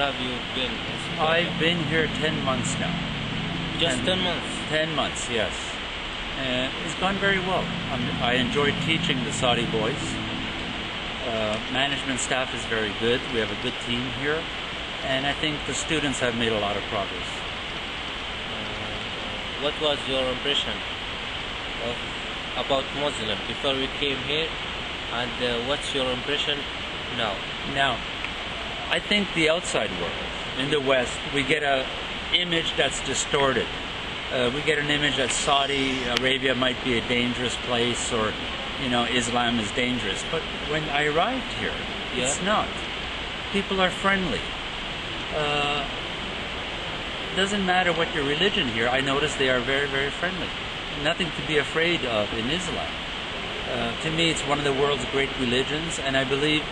have you been? I've been here 10 months now. Just 10 months? 10 months, yes. It's gone very well. I enjoy teaching the Saudi boys. Management staff is very good. We have a good team here. And I think the students have made a lot of progress. What was your impression about Muslim before we came here? And what's your impression now? Now, I think the outside world, in the West, we get an image that's distorted. We get an image that Saudi Arabia might be a dangerous place, or, you know, Islam is dangerous. But when I arrived here, it's not. People are friendly. Doesn't matter what your religion here, I notice they are very, very friendly. Nothing to be afraid of in Islam. To me, it's one of the world's great religions, and I believe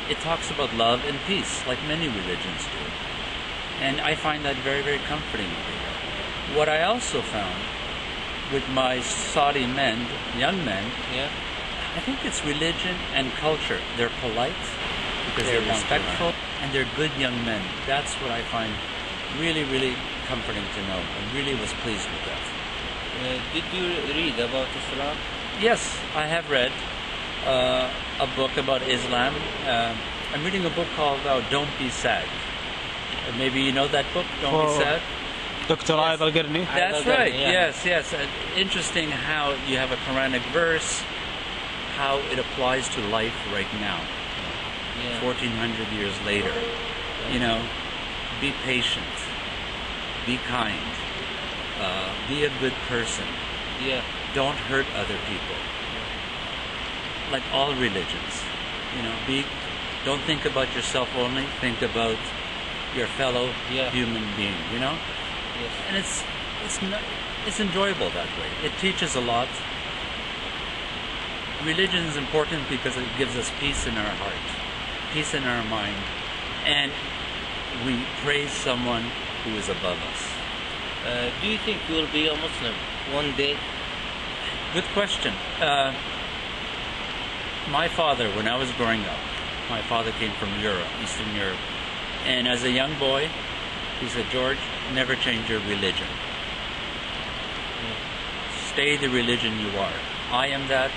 it talks about love and peace, like many religions do. And I find that very, very comforting over here. What I also found with my Saudi men, young men, I think it's religion and culture. They're polite because they're respectful, and they're good young men. That's what I find really, really comforting to know. I really was pleased with that. Did you read about Islam? Yes, I have read a book about Islam. I'm reading a book called Don't Be Sad. Maybe you know that book, Don't Be Sad? Dr. Ayad Al-Gharni? That's right, yes. Interesting how you have a Quranic verse, how it applies to life right now, 1400 years later. You know, be patient, be kind, be a good person. Don't hurt other people. Like all religions, you know, don't think about yourself only, think about your fellow human being, you know? And it's enjoyable that way. It teaches a lot. Religion is important because it gives us peace in our heart, peace in our mind, and we praise someone who is above us. Do you think you will be a Muslim one day? Good question. My father, when I was growing up, my father came from Europe, Eastern Europe, and as a young boy, he said, George, never change your religion. Stay the religion you are. I am that,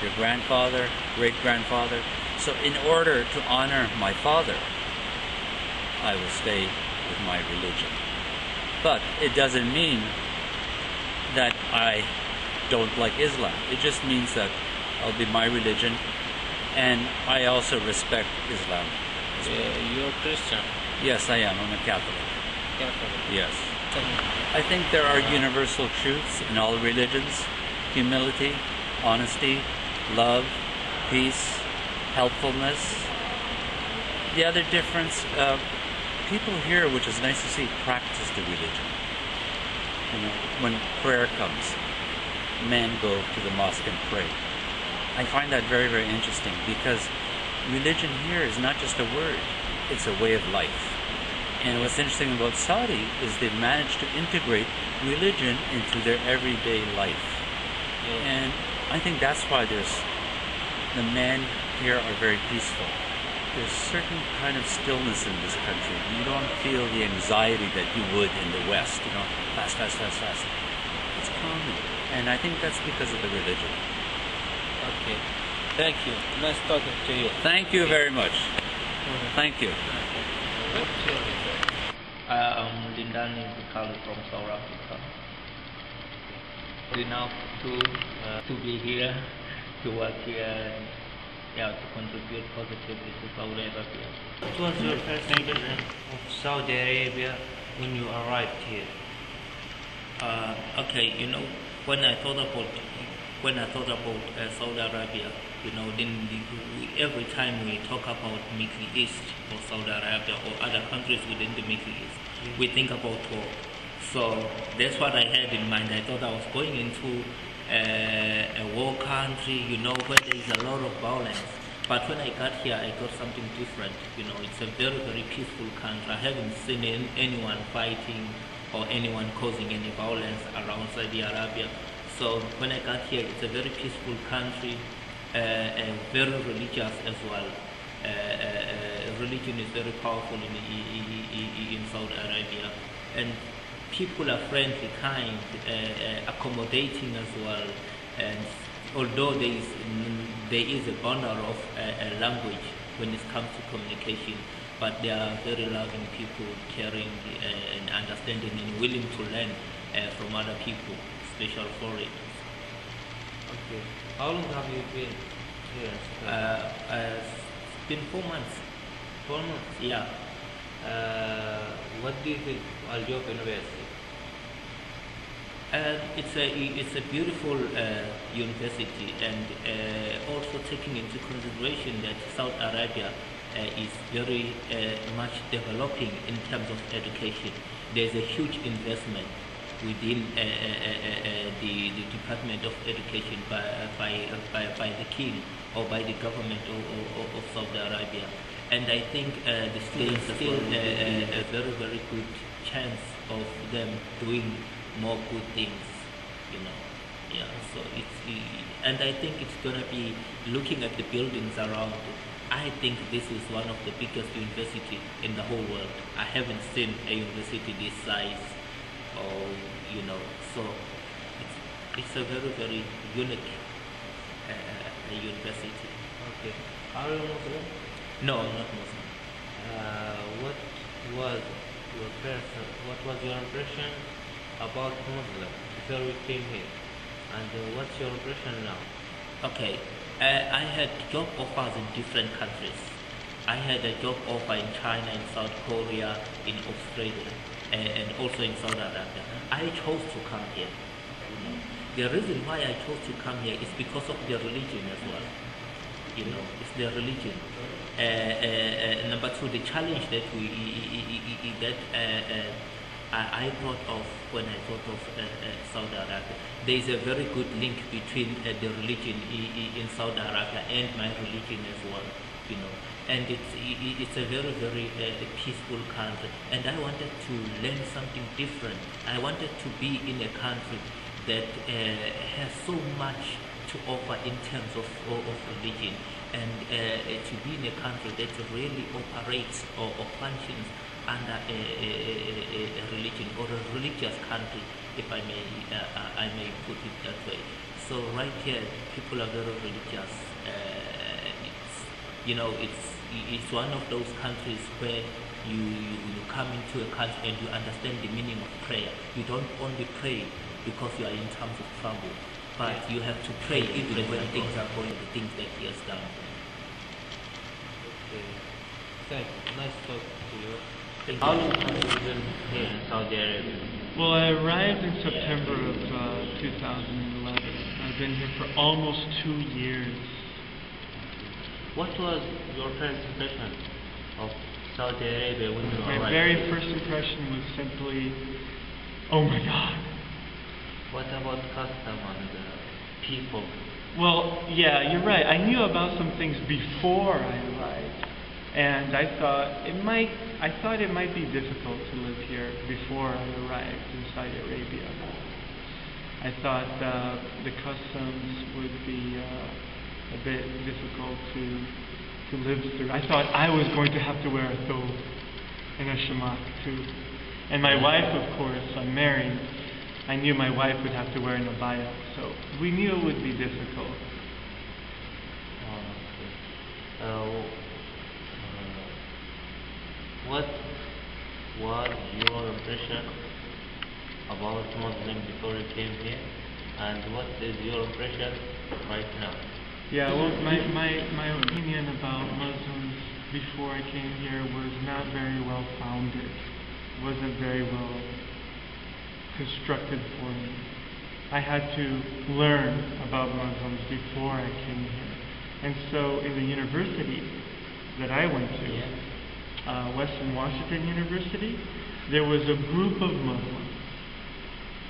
your grandfather, great-grandfather. So in order to honor my father, I will stay with my religion. But it doesn't mean that I don't like Islam. It just means that I'll be my religion, and I also respect Islam as well. You're a Christian? Yes, I am. I'm a Catholic. Catholic? Yes. I think there are universal truths in all religions: humility, honesty, love, peace, helpfulness. The other difference, people here, which is nice to see, practice the religion. You know, when prayer comes, men go to the mosque and pray. I find that very, very interesting, because religion here is not just a word, it's a way of life. And what's interesting about Saudi is they've managed to integrate religion into their everyday life. And I think that's why the men here are very peaceful. There's certain kind of stillness in this country. You don't feel the anxiety that you would in the West, you know, fast, fast, fast, fast. It's calming. And I think that's because of the religion. Okay. Thank you. Nice talking to you. Thank you very much. Thank you. I'm Lindani Bukali from South Africa. Enough to be here, to work here, and to contribute positively to Saudi Arabia. What was your first impression of Saudi Arabia when you arrived here? Okay, you know, when I thought about Saudi Arabia, you know, then every time we talk about Middle East or Saudi Arabia or other countries within the Middle East, we think about war. So that's what I had in mind. I thought I was going into a war country, you know, where there is a lot of violence. But when I got here, I got something different. You know, it's a very, very peaceful country. I haven't seen anyone fighting or anyone causing any violence around Saudi Arabia. So when I got here, it's a very peaceful country, and very religious as well. religion is very powerful in Saudi Arabia, and people are friendly, kind, accommodating as well. And although there is a boundary of language when it comes to communication, but they are very loving people, caring and understanding and willing to learn from other people, especially foreigners. Okay. How long have you been here? It's been 4 months. 4 months. Yeah. What do you think of Al-Jouf University? It's a beautiful university, and also taking into consideration that Saudi Arabia is very much developing in terms of education. There's a huge investment within the Department of Education by the king or by the government of Saudi Arabia. And I think the students still a very, very good chance of them doing more good things, you know. Yeah, so and I think it's gonna be looking at the buildings around. I think this is one of the biggest university in the whole world. I haven't seen a university this size, or you know, so it's a very, very unique university. Okay. Are you Muslim? No, I'm not Muslim. What was your impression about Muslim before we came here? And what's your impression now? Okay, I had job offers in different countries. I had a job offer in China, in South Korea, in Australia, and also in Saudi Arabia. I chose to come here. The reason why I chose to come here is because of their religion as well. You know, it's their religion. Number two, the challenge that I thought of when I thought of Saudi Arabia. There is a very good link between the religion in Saudi Arabia and my religion as well, you know. And it's a very, very peaceful country. And I wanted to learn something different. I wanted to be in a country that has so much to offer in terms of religion, and to be in a country that really operates or functions under a religion, or a religious country, if I may put it that way. So right here, people are very religious. It's one of those countries where you come into a country and you understand the meaning of prayer. You don't only pray because you are in times of trouble, but you have to pray even when things are going, the things that He has done. Okay. Thanks. Nice talking to you. Thank How you. long have you been here in Saudi Arabia? Well, I arrived in September of 2011. I've been here for almost 2 years. What was your first impression of Saudi Arabia when you My arrived? very first impression was simply, oh my God. What about custom and people? Well, yeah, you're right. I knew about some things before I arrived, and I thought it might be difficult to live here before I arrived in Saudi Arabia. I thought the customs would be a bit difficult to live through. I thought I was going to have to wear a thobe and a shamak too. And my wife, of course, I'm married. I knew my wife would have to wear an abaya, so we knew it would be difficult. What was your impression about Muslim before you came here, and what is your impression right now? Yeah, well, my opinion about Muslims before I came here was not very well founded. It wasn't very well constructed for me. I had to learn about Muslims before I came here. And so in the university that I went to, Western Washington University, there was a group of Muslims.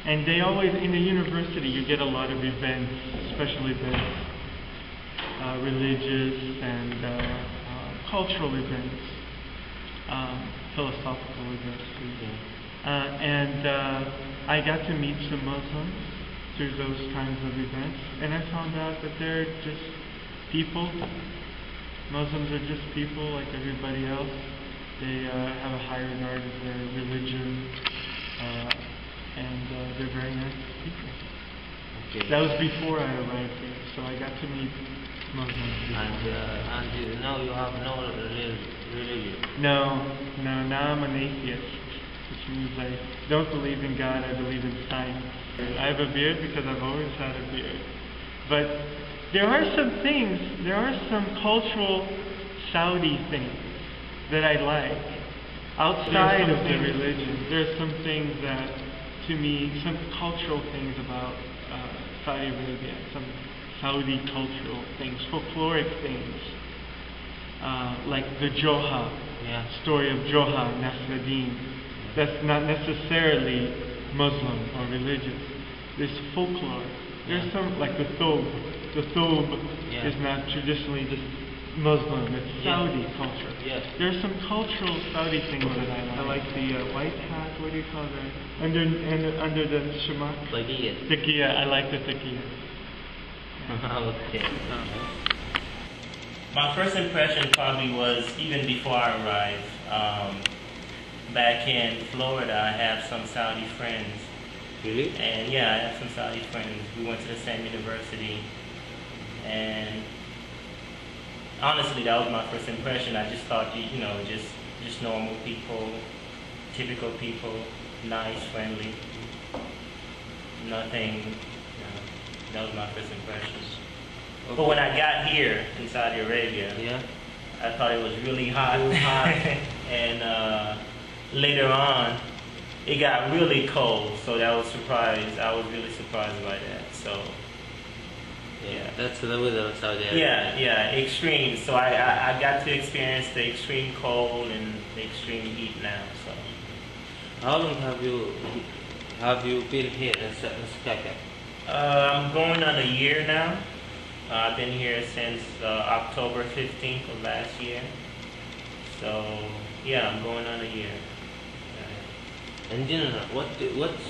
And they always, in the university, you get a lot of events, special events, religious and cultural events, philosophical events too. I got to meet some Muslims through those kinds of events, and I found out that they're just people Muslims are just people like everybody else. They have a high regard of their religion, and they're very nice people. Okay. That was before I arrived here, so I got to meet Muslims. And now you have no religion. No, now I'm an atheist, which means I don't believe in God, I believe in science. I have a beard because I've always had a beard. But there are some cultural Saudi things that I like. Outside of the religion, there's some things that, to me, some cultural things about Saudi Arabia, some Saudi cultural things, folkloric things, like the Joha, story of Joha, Nasruddin. That's not necessarily Muslim or religious. There's folklore. There's some, like the thob. The thob is not traditionally just Muslim, it's Saudi culture. Yes. There's some cultural Saudi things that I like. I like the white hat, what do you call that? Under the shamak? Taqiyya, I like the taqiyya. Okay. My first impression probably was even before I arrived. Back in Florida, I have some Saudi friends. Really? And yeah, I have some Saudi friends. We went to the same university. And honestly, that was my first impression. I just thought, just normal people, typical people, nice, friendly. Nothing, that was my first impression. Okay. But when I got here in Saudi Arabia, I thought it was really hot. And later on, it got really cold, so I was really surprised by that. So, yeah. That's the weather of Saudi Arabia. Yeah, extreme. So I got to experience the extreme cold and the extreme heat now. So. How long have you been here in Sakaka? I'm going on a year now. I've been here since October 15th of last year. So yeah, I'm going on a year. In general, what's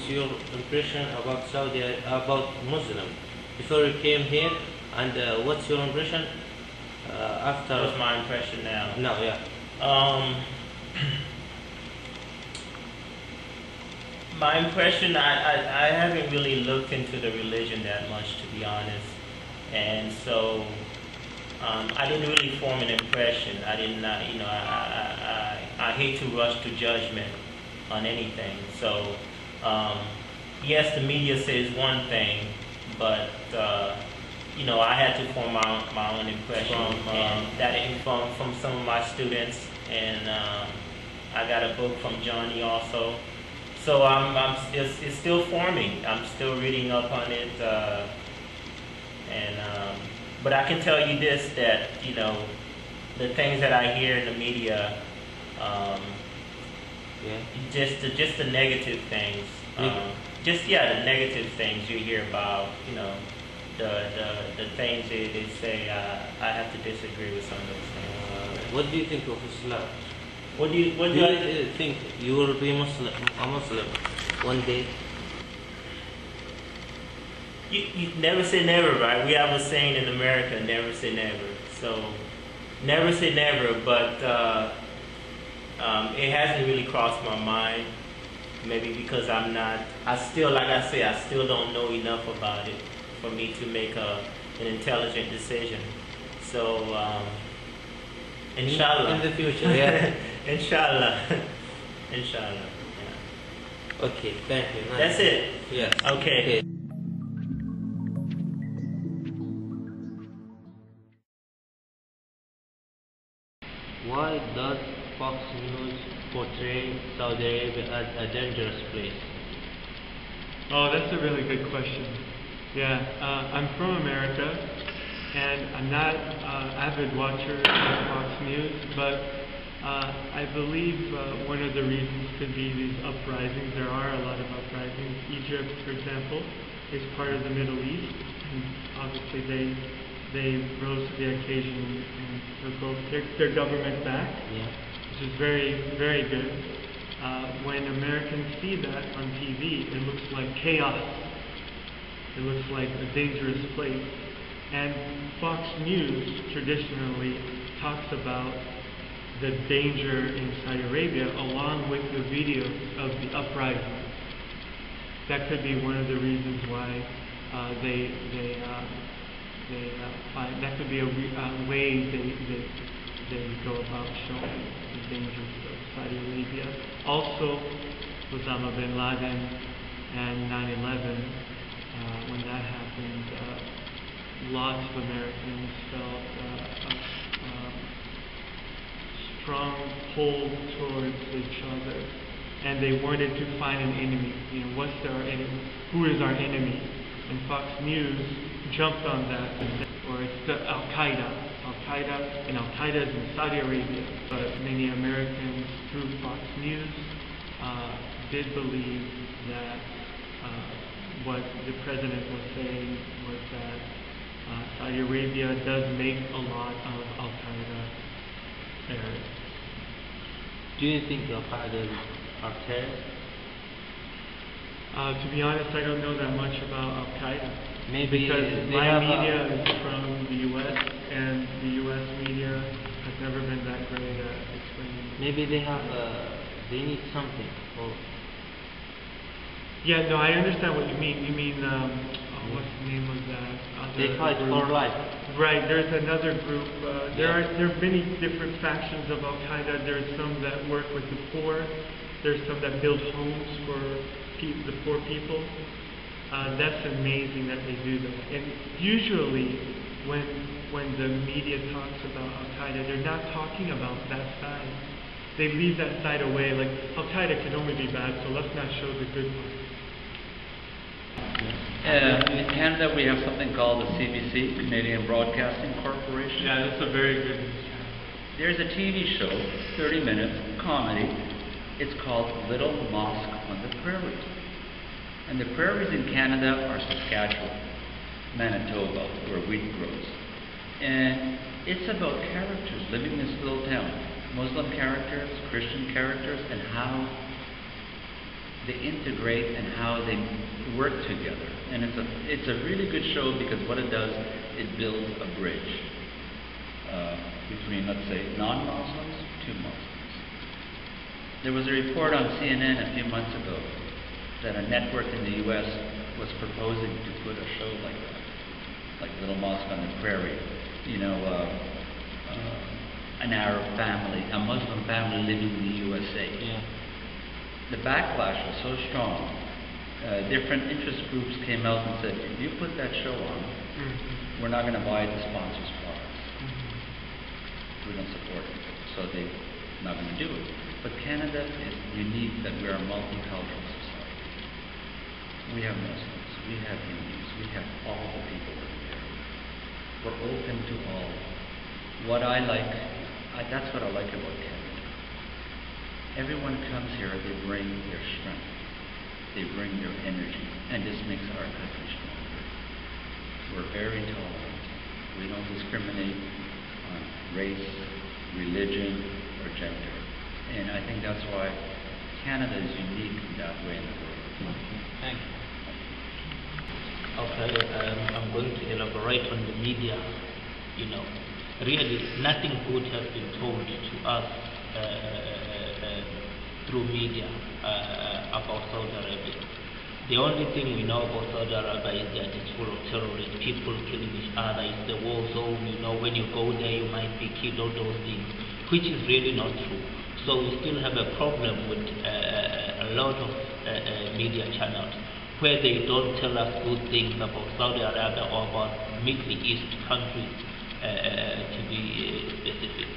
your impression about Muslim before you came here, and what's your impression after? What's my impression now? No, my impression, I haven't really looked into the religion that much, to be honest, and so I didn't really form an impression. I didn't, I hate to rush to judgment on anything. So, yes, the media says one thing, but I had to form my own impression, and that from some of my students, and I got a book from Johnny also. So it's still forming. I'm still reading up on it, but I can tell you this, that the things that I hear in the media. Just the negative things. The negative things you hear about. The things they say. I have to disagree with some of those things. What do you think of Islam? What do you think you will be a Muslim one day? You never say never, right? We have a saying in America: never say never. So, never say never, but. It hasn't really crossed my mind, maybe because I still don't know enough about it for me to make an intelligent decision. So, inshallah. In the future, yeah. Inshallah. Yeah. Okay, thank you. Nice. That's it? Yes. Okay. Why does Fox News portray Saudi Arabia as a dangerous place? Oh, that's a really good question. Yeah, I'm from America, and I'm not an avid watcher of Fox News, but I believe one of the reasons could be these uprisings. There are a lot of uprisings. Egypt, for example, is part of the Middle East, and obviously they rose to the occasion and took over their government back, which is very, very good. When Americans see that on TV, it looks like chaos. It looks like a dangerous place. And Fox News traditionally talks about the danger in Saudi Arabia along with the videos of the uprising. That could be one of the reasons why they find that could be a way they go about showing the dangers of Saudi Arabia. Also, Osama bin Laden and 9/11, when that happened, lots of Americans felt a strong pull towards each other, and they wanted to find an enemy. You know, what's our enemy? Who is our enemy? And Fox News jumped on that and said, or it's the Al-Qaeda, and Al-Qaeda is in Saudi Arabia. But many Americans through Fox News did believe that what the president was saying was that Saudi Arabia does make a lot of Al-Qaeda errors. Do you think Al-Qaeda are terrorists? To be honest, I don't know that much about Al-Qaeda. Maybe because my media is from the U.S. and the U.S. media has never been that great at explaining. Maybe they have, they need something. Or yeah, no, I understand what you mean. You mean, what's the name of that? They fight for life. Right, there's another group. There are many different factions of Al-Qaeda. There's some that work with the poor. There's some that build homes for the poor people. That's amazing that they do that. And usually, when the media talks about Al-Qaeda, they're not talking about that side. They leave that side away. Like, Al-Qaeda can only be bad, so let's not show the good part. In Canada, we have something called the CBC, Canadian Broadcasting Corporation. Yeah, that's a very good news. There's a TV show, 30 minutes, comedy. It's called Little Mosque on the Prairies. And the prairies in Canada are Saskatchewan, Manitoba, where wheat grows. And it's about characters living in this little town. Muslim characters, Christian characters, and how they integrate and how they work together. And it's a really good show because what it does, it builds a bridge between, let's say, non-Muslims to Muslims. There was a report on CNN a few months ago that a network in the U.S. was proposing to put a show like that, like Little Mosque on the Prairie. You know, an Arab family, a Muslim family living in the USA. Yeah. The backlash was so strong. Different interest groups came out and said, if you put that show on, we're not going to buy the sponsors' products. We don't support it. So they're not going to do it. But Canada is unique that we are a multicultural society. We have Muslims, we have Hindus, we have all the people living there. We're open to all. What I like, that's what I like about Canada. Everyone comes here, they bring their strength, they bring their energy, and this makes our country stronger. We're very tolerant. We don't discriminate on race, religion, or gender. And I think that's why Canada is unique in that way in the world. Thank you. Okay, I'm going to elaborate on the media. You know, really nothing good has been told to us through media about Saudi Arabia. The only thing we know about Saudi Arabia is that it's full of terrorists, people killing each other, it's the war zone, you know, when you go there you might be killed, all those things, which is really not true. So we still have a problem with a lot of media channels where they don't tell us good things about Saudi Arabia or about Middle East countries, to be specific.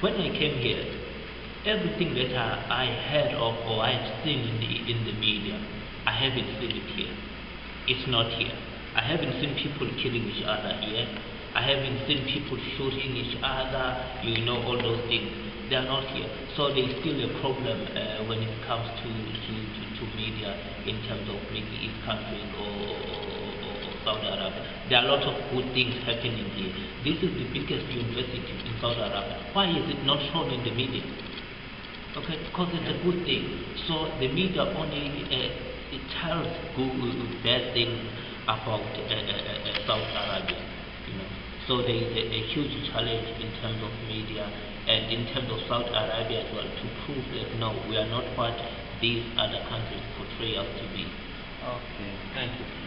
When I came here, everything that I heard of or I've seen in the media, I haven't seen it here. It's not here. I haven't seen people killing each other here. I haven't seen people shooting each other, you know, all those things. They are not here. So there is still a problem when it comes to media in terms of Middle East countries or Saudi Arabia. There are a lot of good things happening here. This is the biggest university in Saudi Arabia. Why is it not shown in the media? Okay, because it's a good thing. So the media only it tells good, bad things about Saudi Arabia. you know. So there is a huge challenge in terms of media and in terms of Saudi Arabia as well to prove that no, we are not what these other countries portray us to be. Okay, thank you.